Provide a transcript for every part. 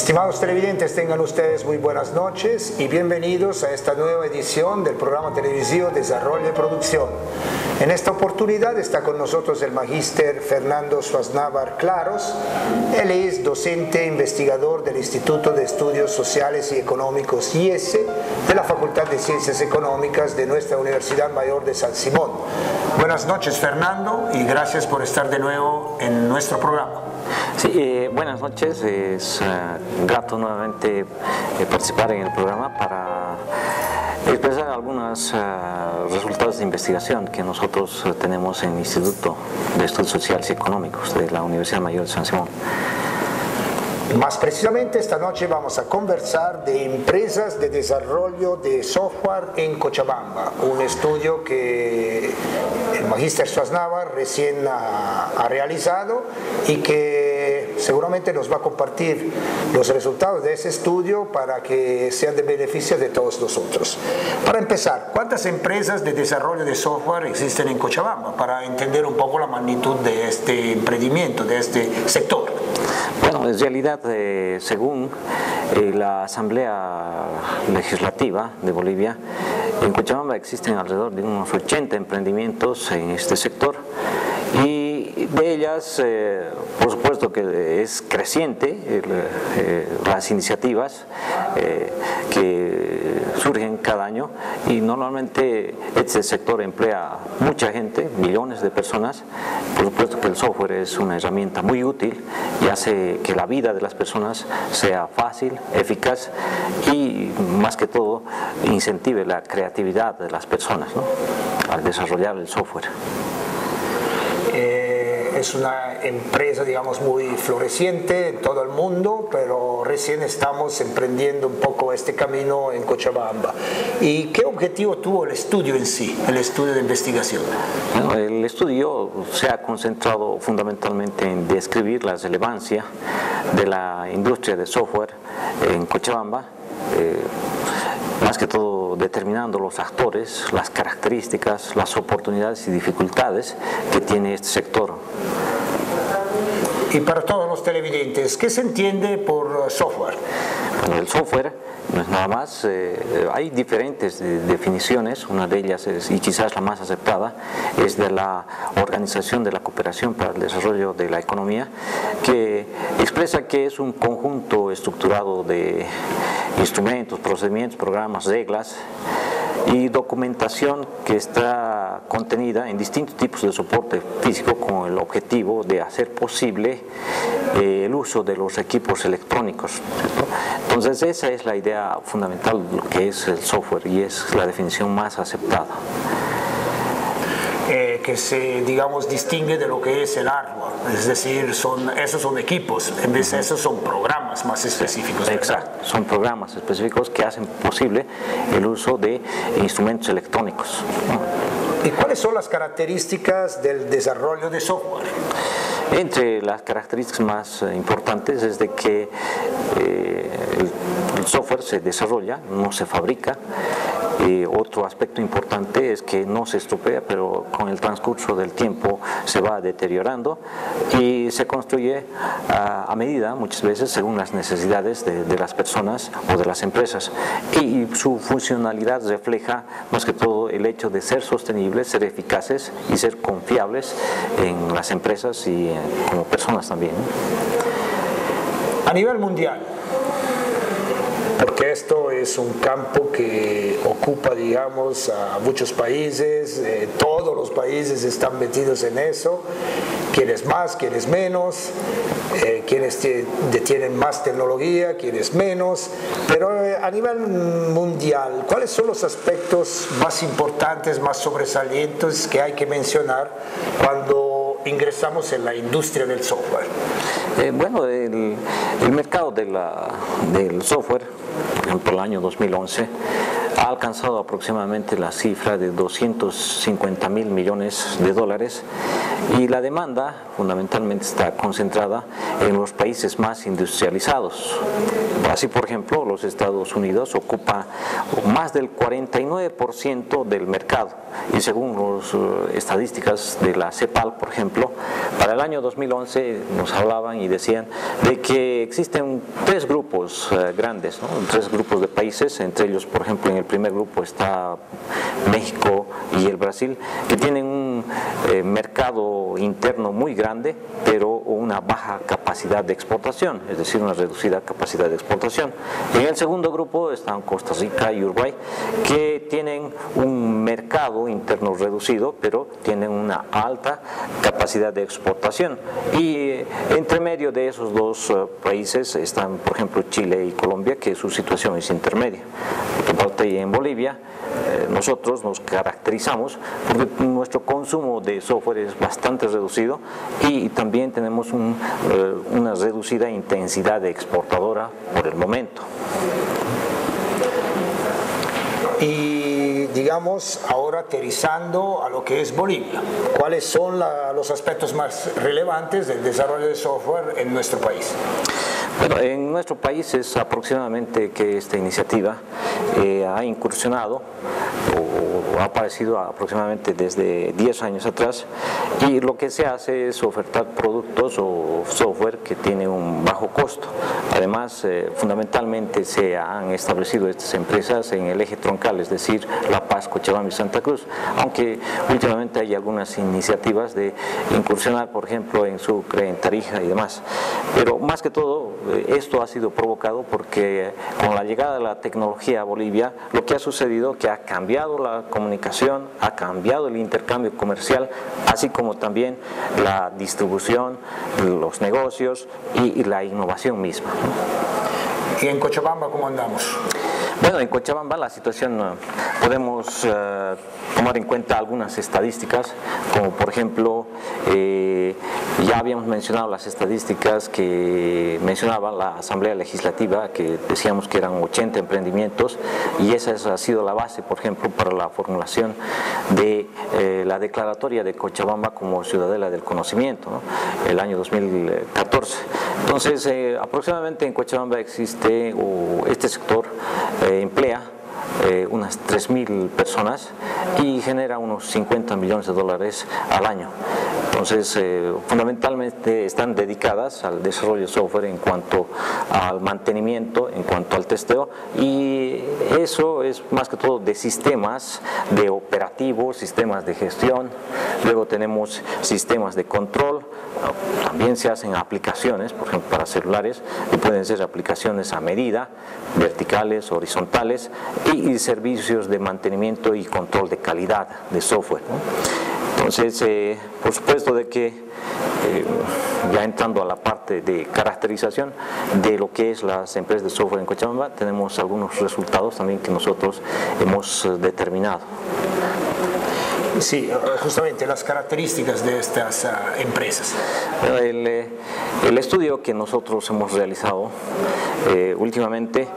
Estimados televidentes, tengan ustedes muy buenas noches y bienvenidos a esta nueva edición del programa televisivo Desarrollo y Producción. En esta oportunidad está con nosotros el magíster Fernando Swaznavar Claros. Él es docente e investigador del Instituto de Estudios Sociales y Económicos IESE de la Facultad de Ciencias Económicas de nuestra Universidad Mayor de San Simón. Buenas noches, Fernando, y gracias por estar de nuevo en nuestro programa. Sí, buenas noches, es grato nuevamente participar en el programa para expresar algunos resultados de investigación que nosotros tenemos en el Instituto de Estudios Sociales y Económicos de la Universidad Mayor de San Simón. Más precisamente, esta noche vamos a conversar de empresas de desarrollo de software en Cochabamba, un estudio que el magíster Swaznavar recién ha realizado y que seguramente nos va a compartir los resultados de ese estudio para que sean de beneficio de todos nosotros. Para empezar, ¿cuántas empresas de desarrollo de software existen en Cochabamba? Para entender un poco la magnitud de este emprendimiento, de este sector. Bueno, en realidad, según la Asamblea Legislativa de Bolivia, en Cochabamba existen alrededor de unos 80 emprendimientos en este sector y de ellas, por supuesto que es creciente las iniciativas que surgen cada año y normalmente este sector emplea mucha gente, millones de personas. Por supuesto que el software es una herramienta muy útil y hace que la vida de las personas sea fácil, eficaz y más que todo incentive la creatividad de las personas, ¿no?, al desarrollar el software. Es una empresa, digamos, muy floreciente en todo el mundo, pero recién estamos emprendiendo un poco este camino en Cochabamba. ¿Y qué objetivo tuvo el estudio en sí, el estudio de investigación? Bueno, el estudio se ha concentrado fundamentalmente en describir la relevancia de la industria de software en Cochabamba, más que todo determinando los actores, las características, las oportunidades y dificultades que tiene este sector. Y para todos los televidentes, ¿qué se entiende por software? Bueno, el software no es nada más, hay diferentes definiciones, una de ellas es, y quizás la más aceptada, es de la Organización de la Cooperación para el Desarrollo de la Economía, que expresa que es un conjunto estructurado de instrumentos, procedimientos, programas, reglas y documentación que está contenida en distintos tipos de soporte físico con el objetivo de hacer posible el uso de los equipos electrónicos, ¿cierto? Entonces esa es la idea fundamental de lo que es el software y es la definición más aceptada. Que se, digamos, distingue de lo que es el hardware, es decir, esos son equipos, en vez de esos son programas más específicos. Exacto, son programas específicos que hacen posible el uso de instrumentos electrónicos. ¿Y cuáles son las características del desarrollo de software? Entre las características más importantes es de que el software se desarrolla, no se fabrica. Otro aspecto importante es que no se estropea, pero con el transcurso del tiempo se va deteriorando y se construye a medida, muchas veces, según las necesidades de las personas o de las empresas. Y su funcionalidad refleja, más que todo, el hecho de ser sostenibles, ser eficaces y ser confiables en las empresas y como personas también. A nivel mundial, porque esto es un campo que ocupa, digamos, a muchos países, todos los países están metidos en eso, quienes más, quienes menos, quienes tienen más tecnología, quienes menos, pero a nivel mundial, ¿cuáles son los aspectos más importantes, más sobresalientes que hay que mencionar cuando ingresamos en la industria del software? Bueno, el mercado del software, por ejemplo, el año 2011, ha alcanzado aproximadamente la cifra de 250.000 millones de dólares y la demanda fundamentalmente está concentrada en los países más industrializados. Así, por ejemplo, los Estados Unidos ocupa más del 49% del mercado y según las estadísticas de la CEPAL, por ejemplo, para el año 2011 nos hablaban y decían de que existen tres grupos grandes, ¿no? Tres grupos de países, entre ellos, por ejemplo, en el primer grupo está México y el Brasil, que tienen un mercado interno muy grande, pero una baja capacidad de exportación, es decir, una reducida capacidad de exportación. En el segundo grupo están Costa Rica y Uruguay, que tienen un mercado interno reducido, pero tienen una alta capacidad de exportación. Y entre medio de esos dos países están, por ejemplo, Chile y Colombia, que su situación es intermedia. Por otra parte, en Bolivia, nosotros nos caracterizamos porque nuestro consumo de software es bastante reducido y también tenemos una reducida intensidad de exportadora por el momento. Y digamos, ahora aterrizando a lo que es Bolivia, ¿cuáles son los aspectos más relevantes del desarrollo de software en nuestro país? Bueno, en nuestro país es aproximadamente que esta iniciativa ha incursionado o ha aparecido aproximadamente desde 10 años atrás y lo que se hace es ofertar productos o software que tiene un bajo costo. Además, fundamentalmente se han establecido estas empresas en el eje troncal, es decir, La Paz, Cochabamba y Santa Cruz, aunque últimamente hay algunas iniciativas de incursionar, por ejemplo, en Sucre, en Tarija y demás. Pero más que todo, esto ha sido provocado porque con la llegada de la tecnología a Bolivia, lo que ha sucedido es que ha cambiado la comunicación, ha cambiado el intercambio comercial, así como también la distribución, los negocios y la innovación misma. ¿Y en Cochabamba cómo andamos? Bueno, en Cochabamba la situación, podemos tomar en cuenta algunas estadísticas, como por ejemplo, ya habíamos mencionado las estadísticas que mencionaba la Asamblea Legislativa, que decíamos que eran 80 emprendimientos, y esa ha sido la base, por ejemplo, para la formulación de la declaratoria de Cochabamba como ciudadela del conocimiento, ¿no? El año 2014. Entonces, aproximadamente en Cochabamba existe, o este sector emplea unas 3.000 personas y genera unos 50 millones de dólares al año. Entonces, fundamentalmente están dedicadas al desarrollo de software en cuanto al mantenimiento, en cuanto al testeo, y eso es más que todo de sistemas de operativos, sistemas de gestión. Luego tenemos sistemas de control. También se hacen aplicaciones, por ejemplo, para celulares, y pueden ser aplicaciones a medida, verticales, horizontales, y servicios de mantenimiento y control de calidad de software, ¿no? Entonces, por supuesto de que ya entrando a la parte de caracterización de lo que es las empresas de software en Cochabamba, tenemos algunos resultados también que nosotros hemos determinado. Sí, justamente las características de estas empresas. El estudio que nosotros hemos realizado últimamente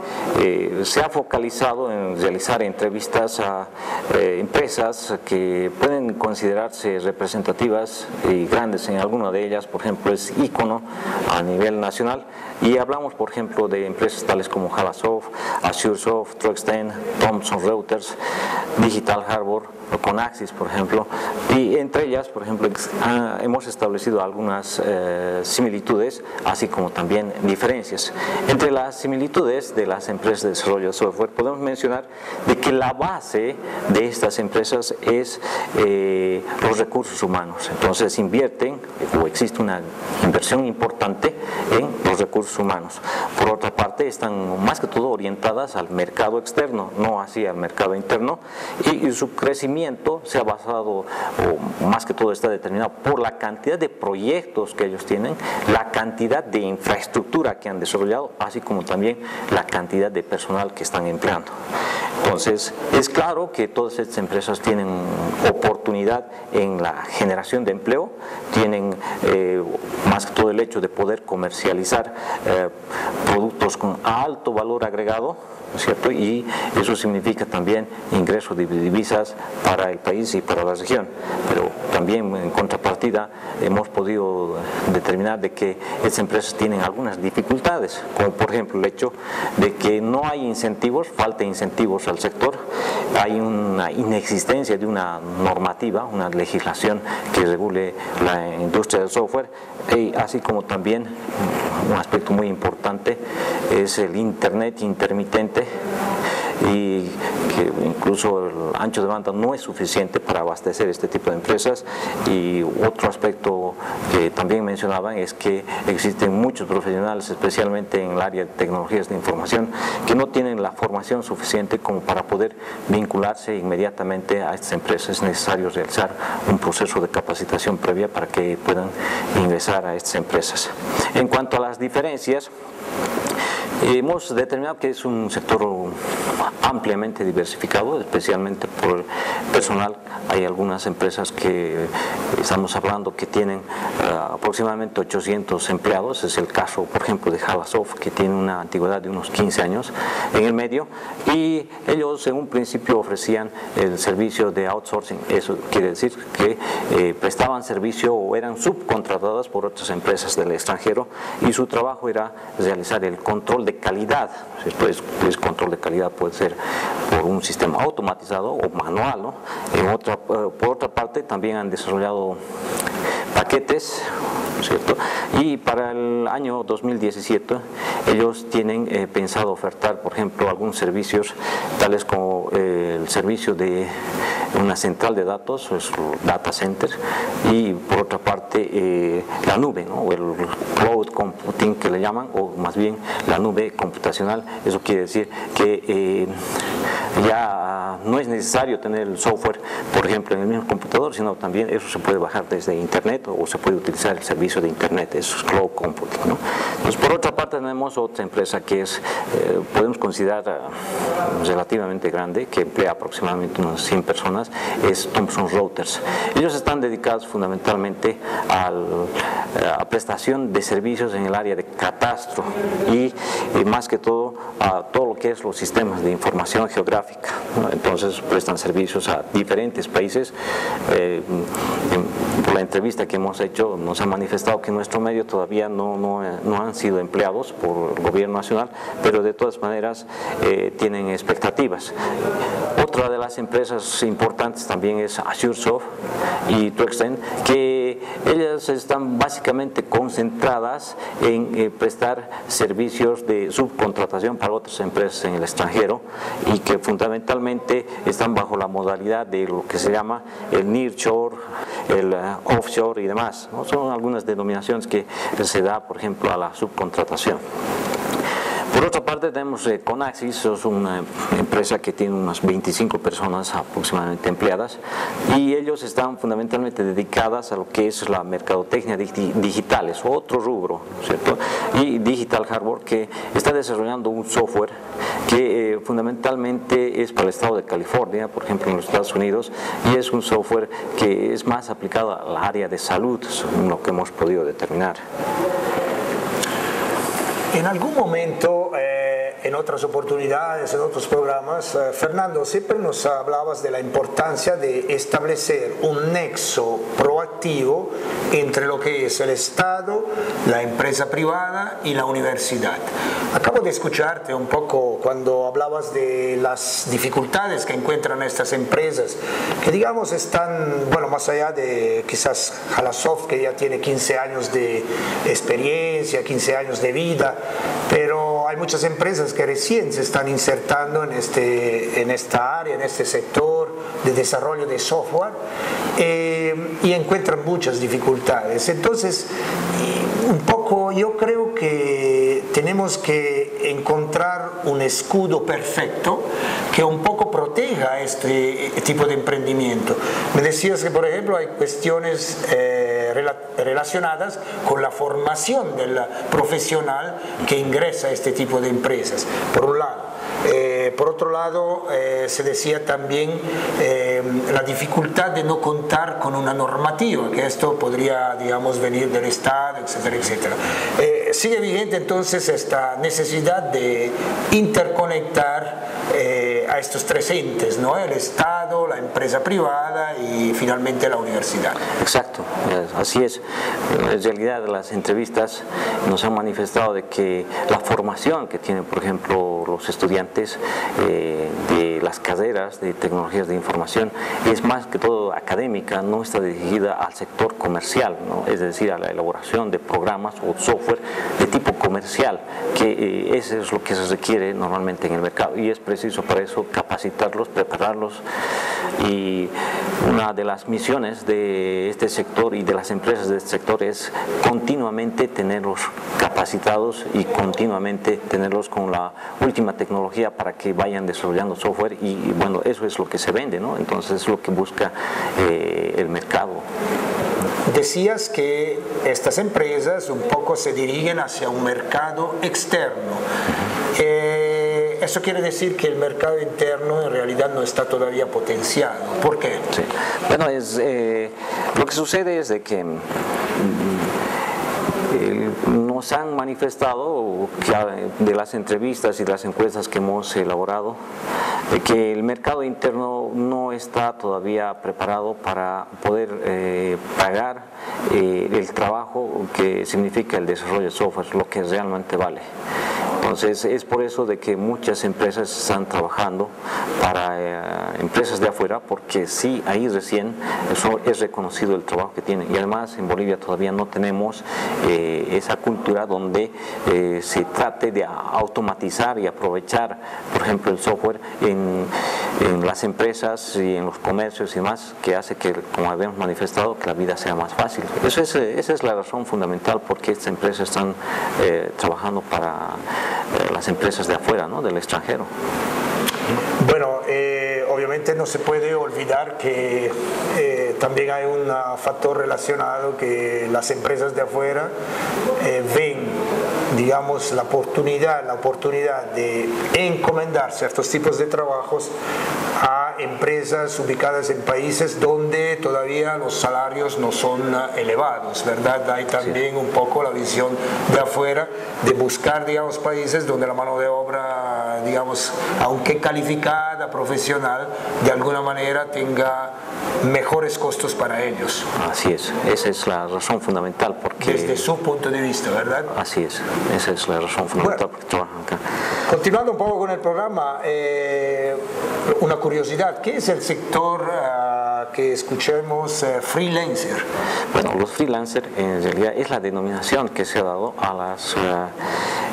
se ha focalizado en realizar entrevistas a empresas que pueden considerarse representativas y grandes. En alguna de ellas, por ejemplo, es ícono a nivel nacional, y hablamos, por ejemplo, de empresas tales como Jalasoft, AzureSoft, Truxten, Thomson Reuters, Digital Harbor, Conaxis, por ejemplo, y entre ellas, por ejemplo, hemos establecido algunas similitudes, así como también diferencias. Entre las similitudes de las empresas de desarrollo de software, podemos mencionar de que la base de estas empresas es los recursos humanos. Entonces invierten, o existe una inversión importante en los recursos humanos. Por otra parte, están más que todo orientadas al mercado externo, no así al mercado interno, y su crecimiento se ha basado, o más que todo está determinado por la cantidad de proyectos que ellos tienen, la cantidad de infraestructura que han desarrollado, así como también la cantidad de personal que están empleando. Entonces, es claro que todas estas empresas tienen oportunidad en la generación de empleo, tienen más que todo el hecho de poder comercializar productos con alto valor agregado, ¿no es cierto? Y eso significa también ingreso de divisas para el país y para la región, pero también en contrapartida hemos podido determinar de que estas empresas tienen algunas dificultades, como por ejemplo el hecho de que no hay incentivos, falta incentivos al sector, hay una inexistencia de una normativa, una legislación que regule la industria del software, y así como también un aspecto muy importante es el internet intermitente, y que incluso el ancho de banda no es suficiente para abastecer este tipo de empresas. Y otro aspecto que también mencionaban es que existen muchos profesionales, especialmente en el área de tecnologías de información, que no tienen la formación suficiente como para poder vincularse inmediatamente a estas empresas. Es necesario realizar un proceso de capacitación previa para que puedan ingresar a estas empresas. En cuanto a las diferencias, hemos determinado que es un sector ampliamente diversificado, especialmente por personal. Hay algunas empresas que estamos hablando que tienen aproximadamente 800 empleados. Es el caso, por ejemplo, de Javasoft, que tiene una antigüedad de unos 15 años en el medio, y ellos en un principio ofrecían el servicio de outsourcing. Eso quiere decir que prestaban servicio o eran subcontratadas por otras empresas del extranjero, y su trabajo era realizar el control de calidad. Pues control de calidad puede ser por un sistema automatizado o manual, ¿no? Por otra parte, también han desarrollado paquetes, ¿cierto? Y para el año 2017 ellos tienen pensado ofertar, por ejemplo, algunos servicios tales como el servicio de una central de datos, es data center, y por otra parte la nube, ¿no? O el cloud computing que le llaman, o más bien la nube computacional. Eso quiere decir que ya no es necesario tener el software, por ejemplo, en el mismo computador, sino también eso se puede bajar desde internet, o se puede utilizar el servicio de internet, eso es cloud computing, ¿no? Entonces, por otra parte, tenemos otra empresa que es, podemos considerar relativamente grande, que emplea aproximadamente unas 100 personas, es Thomson Reuters. Ellos están dedicados fundamentalmente a prestación de servicios en el área de catastro y más que todo a todo lo que es los sistemas de información geográfica, ¿no? Entonces prestan servicios a diferentes países. Por la entrevista que hemos hecho nos han manifestado que en nuestro medio todavía no han sido empleados por el gobierno nacional, pero de todas maneras tienen expectativas. Otra de las empresas importantes también es AzureSoft y Truxtend, que ellas están básicamente concentradas en prestar servicios de subcontratación para otras empresas en el extranjero, y que fundamentalmente están bajo la modalidad de lo que se llama el nearshore, el offshore y demás, ¿no? Son algunas denominaciones que se da, por ejemplo, a la subcontratación. Por otra parte, tenemos Conaxis, es una empresa que tiene unas 25 personas aproximadamente empleadas, y ellos están fundamentalmente dedicadas a lo que es la mercadotecnia digital, es otro rubro, ¿cierto? Y Digital Harbor, que está desarrollando un software que fundamentalmente es para el estado de California, por ejemplo en los Estados Unidos, y es un software que es más aplicado al área de salud, según lo que hemos podido determinar. En algún momento, en otras oportunidades, en otros programas, Fernando, siempre nos hablabas de la importancia de establecer un nexo proactivo entre lo que es el Estado, la empresa privada y la universidad. Acabo de escucharte un poco cuando hablabas de las dificultades que encuentran estas empresas, que digamos están, bueno, más allá de quizás Javasoft, que ya tiene 15 años de experiencia, 15 años de vida, pero hay muchas empresas que recién se están insertando en esta área, en este sector de desarrollo de software, y encuentran muchas dificultades. Entonces, un poco yo creo que tenemos que encontrar un escudo perfecto que un poco proteja este tipo de emprendimiento. Me decías que, por ejemplo, hay cuestiones relacionadas con la formación del profesional que ingresa a este tipo de empresas, por un lado. Por otro lado, se decía también la dificultad de no contar con una normativa, que esto podría, digamos, venir del Estado, etcétera, etcétera. Sigue vigente entonces esta necesidad de interconectar a estos tres entes, ¿no? El Estado, la empresa privada y finalmente la universidad. Exacto, así es. En realidad las entrevistas nos han manifestado de que la formación que tienen, por ejemplo, los estudiantes de las carreras de tecnologías de información es más que todo académica, no está dirigida al sector comercial, ¿no? Es decir, a la elaboración de programas o software de tipo comercial, que eso es lo que se requiere normalmente en el mercado y es preciso para eso capacitarlos, prepararlos, y una de las misiones de este sector y de las empresas de este sector es continuamente tenerlos capacitados y continuamente tenerlos con la última tecnología para que vayan desarrollando software y bueno, eso es lo que se vende, ¿no? Entonces es lo que busca el mercado. Decías que estas empresas un poco se dirigen hacia un mercado externo. Eso quiere decir que el mercado interno en realidad no está todavía potenciado. ¿Por qué? Sí. Bueno, lo que sucede es de que nos han manifestado de las entrevistas y las encuestas que hemos elaborado de que el mercado interno no está todavía preparado para poder pagar el trabajo que significa el desarrollo de software, lo que realmente vale. Entonces es por eso de que muchas empresas están trabajando para empresas de afuera, porque sí, ahí recién es reconocido el trabajo que tienen. Y además en Bolivia todavía no tenemos esa cultura donde se trate de automatizar y aprovechar, por ejemplo, el software en las empresas y en los comercios y demás, que hace que, como habíamos manifestado, que la vida sea más fácil. Esa es la razón fundamental por qué estas empresas están trabajando para las empresas de afuera, ¿no? Del extranjero. Bueno, obviamente no se puede olvidar que también hay un factor relacionado que las empresas de afuera ven, digamos, la oportunidad de encomendar ciertos tipos de trabajos a empresas ubicadas en países donde todavía los salarios no son elevados, ¿verdad? Hay también un poco la visión de afuera de buscar, digamos, países donde la mano de obra, digamos, aunque calificada, profesional, de alguna manera tenga mejores costos para ellos. Así es, esa es la razón fundamental. Porque desde su punto de vista, ¿verdad? Así es, esa es la razón fundamental. Bueno, porque trabajan acá. Continuando un poco con el programa, una curiosidad, ¿qué es el sector que escuchemos freelancer? Bueno, los freelancers en realidad es la denominación que se ha dado a las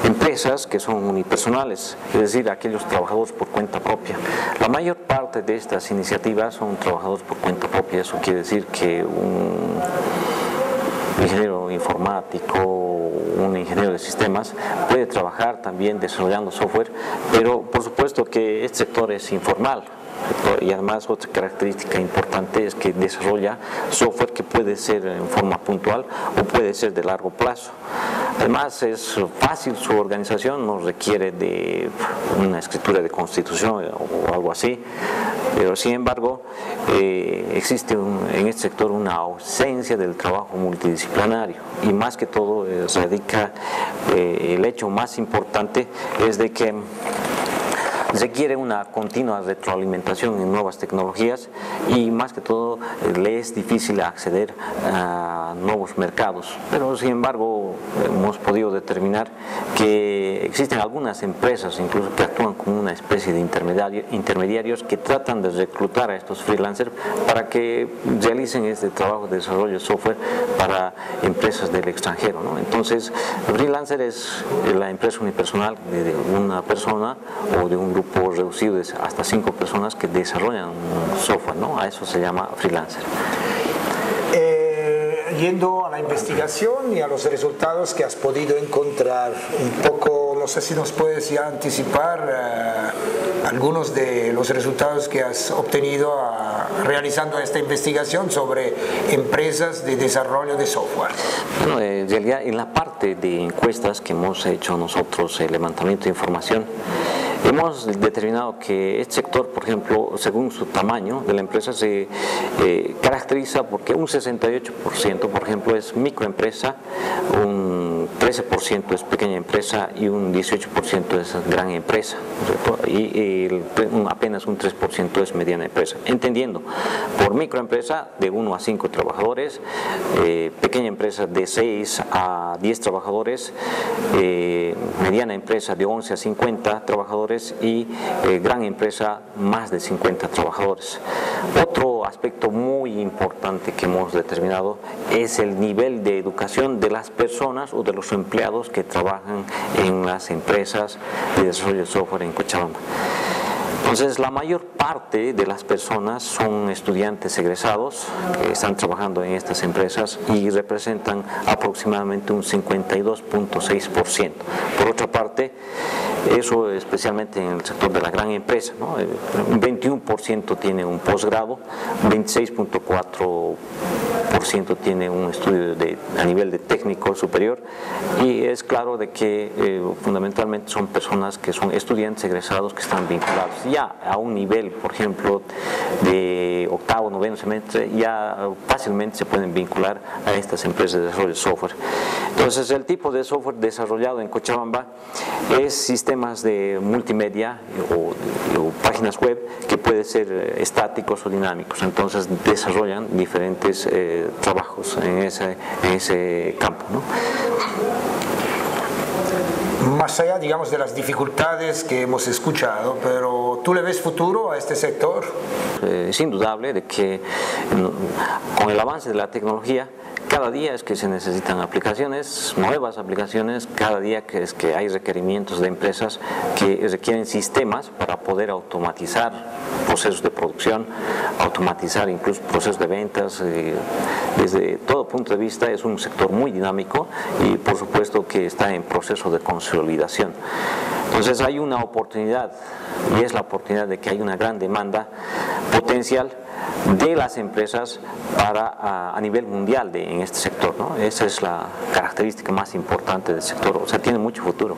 empresas que son unipersonales, es decir, aquellos trabajadores por cuenta propia. La mayor parte de estas iniciativas son trabajadores por cuenta propia. Eso quiere decir que un ingeniero informático, un ingeniero de sistemas puede trabajar también desarrollando software, pero por supuesto que este sector es informal. Y además otra característica importante es que desarrolla software que puede ser en forma puntual o puede ser de largo plazo. Además es fácil su organización, no requiere de una escritura de constitución o algo así, pero sin embargo existe en este sector una ausencia del trabajo multidisciplinario y más que todo radica el hecho más importante es de que requiere una continua retroalimentación en nuevas tecnologías y más que todo le es difícil acceder a nuevos mercados, pero sin embargo hemos podido determinar que existen algunas empresas incluso que actúan como una especie de intermediarios que tratan de reclutar a estos freelancers para que realicen este trabajo de desarrollo de software para empresas del extranjero, ¿no? Entonces freelancer es la empresa unipersonal de una persona o de un grupo reducido de hasta 5 personas que desarrollan un software, ¿no? A eso se llama freelancer. Yendo a la investigación y a los resultados que has podido encontrar, un poco, no sé si nos puedes ya anticipar algunos de los resultados que has obtenido realizando esta investigación sobre empresas de desarrollo de software. Bueno, en realidad en la parte de encuestas que hemos hecho nosotros, el levantamiento de información, Hemos determinado que este sector, por ejemplo, según su tamaño de la empresa, se caracteriza porque un 68%, por ejemplo, es microempresa, un 13% es pequeña empresa y un 18% es gran empresa, ¿no? Y apenas un 3% es mediana empresa. Entendiendo por microempresa de 1 a 5 trabajadores, pequeña empresa de 6 a 10 trabajadores, mediana empresa de 11 a 50 trabajadores y gran empresa más de 50 trabajadores. Otro aspecto muy importante que hemos determinado es el nivel de educación de las personas o de los empleados que trabajan en las empresas de desarrollo de software en Cochabamba. Entonces, la mayor parte de las personas son estudiantes egresados que están trabajando en estas empresas y representan aproximadamente un 52.6%. Por otra parte, eso especialmente en el sector de la gran empresa, ¿no? Un 21% tiene un posgrado, 26.4% tiene un estudio a nivel de técnico superior, y es claro de que fundamentalmente son personas que son estudiantes egresados que están vinculados ya a un nivel, por ejemplo, de octavo, noveno semestre, ya fácilmente se pueden vincular a estas empresas de desarrollo de software. Entonces, el tipo de software desarrollado en Cochabamba es sistemas de multimedia o páginas web que pueden ser estáticos o dinámicos. Entonces, desarrollan diferentes trabajos en ese campo, ¿no? Más allá, digamos, de las dificultades que hemos escuchado, pero ¿tú le ves futuro a este sector? Es indudable de que con el avance de la tecnología, cada día es que se necesitan aplicaciones, nuevas aplicaciones, cada día que es que hay requerimientos de empresas que requieren sistemas para poder automatizar procesos de producción, automatizar incluso procesos de ventas. Desde todo punto de vista es un sector muy dinámico y por supuesto que está en proceso de consolidación. Entonces hay una oportunidad, y es la oportunidad de que hay una gran demanda potencial de las empresas a nivel mundial en este sector, ¿no? Esa es la característica más importante del sector, o sea, tiene mucho futuro.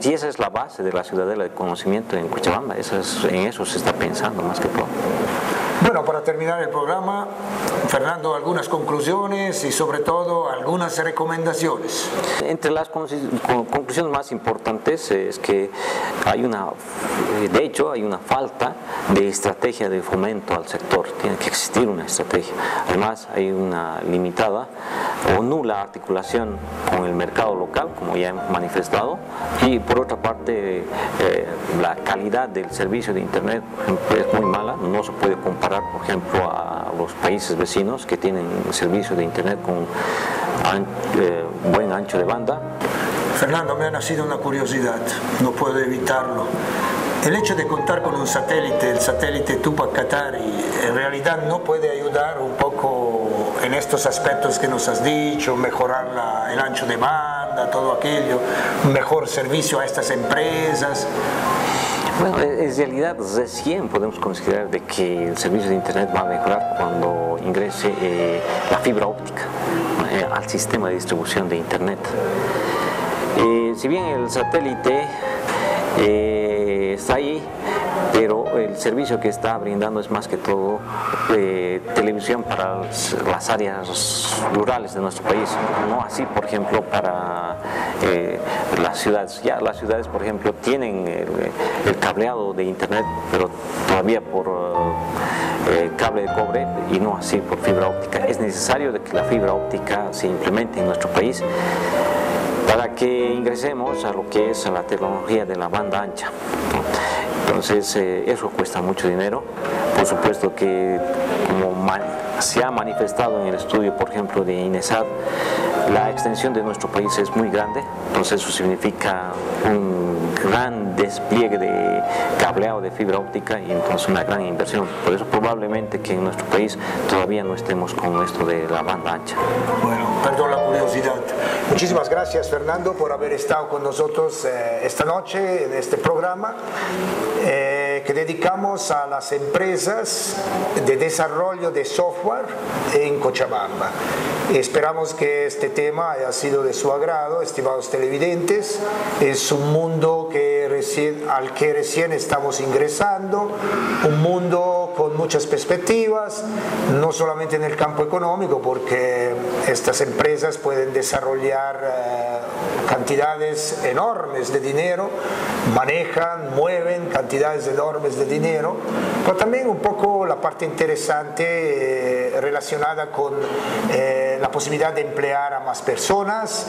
Y esa es la base de la ciudadela de conocimiento en Cochabamba, en eso se está pensando más que todo. Bueno, para terminar el programa, Fernando, algunas conclusiones y sobre todo algunas recomendaciones. Entre las conclusiones más importantes es que de hecho hay una falta de estrategia de fomento al sector, tiene que existir una estrategia. Además hay una limitada o nula articulación con el mercado local, como ya he manifestado, y por otra parte la calidad del servicio de Internet, por ejemplo, es muy mala, no se puede comparar, por ejemplo, a los países vecinos que tienen servicio de Internet con buen ancho de banda. Fernando, me ha nacido una curiosidad, no puedo evitarlo. El hecho de contar con un satélite, el satélite Tupac Katari, en realidad no puede ayudar un poco en estos aspectos que nos has dicho, mejorar el ancho de banda, todo aquello, un mejor servicio a estas empresas. Bueno, en realidad recién podemos considerar de que el servicio de Internet va a mejorar cuando ingrese la fibra óptica al sistema de distribución de Internet. Si bien el satélite está ahí, pero el servicio que está brindando es más que todo televisión para las áreas rurales de nuestro país, no así, por ejemplo, para las ciudades. Ya las ciudades, por ejemplo, tienen el cableado de Internet, pero todavía por cable de cobre y no así por fibra óptica. Es necesario de que la fibra óptica se implemente en nuestro país para que ingresemos a lo que es la tecnología de la banda ancha. Entonces eso cuesta mucho dinero. Por supuesto que como se ha manifestado en el estudio, por ejemplo, de INESAD, la extensión de nuestro país es muy grande, entonces eso significa un gran despliegue de cableado de fibra óptica y entonces una gran inversión. Por eso probablemente que en nuestro país todavía no estemos con esto de la banda ancha. Bueno, perdón la curiosidad. Muchísimas gracias, Fernando, por haber estado con nosotros esta noche en este programa. que dedicamos a las empresas de desarrollo de software en Cochabamba. Esperamos que este tema haya sido de su agrado, estimados televidentes. Es un mundo al que recién estamos ingresando, un mundo con muchas perspectivas, no solamente en el campo económico, porque estas empresas pueden desarrollar cantidades enormes de dinero, mueven cantidades enormes de dinero, pero también un poco la parte interesante relacionada con la posibilidad de emplear a más personas,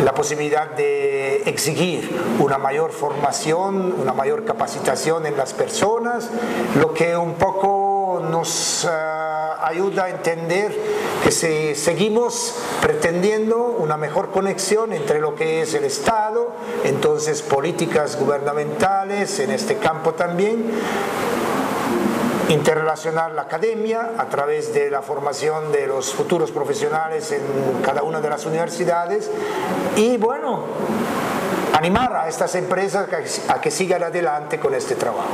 la posibilidad de exigir una mayor formación, una mayor capacitación en las personas, lo que un poco nos ayuda a entender que si seguimos pretendiendo una mejor conexión entre lo que es el Estado, entonces políticas gubernamentales en este campo también, interrelacionar la academia a través de la formación de los futuros profesionales en cada una de las universidades y bueno, animar a estas empresas a que sigan adelante con este trabajo.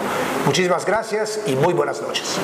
Muchísimas gracias y muy buenas noches.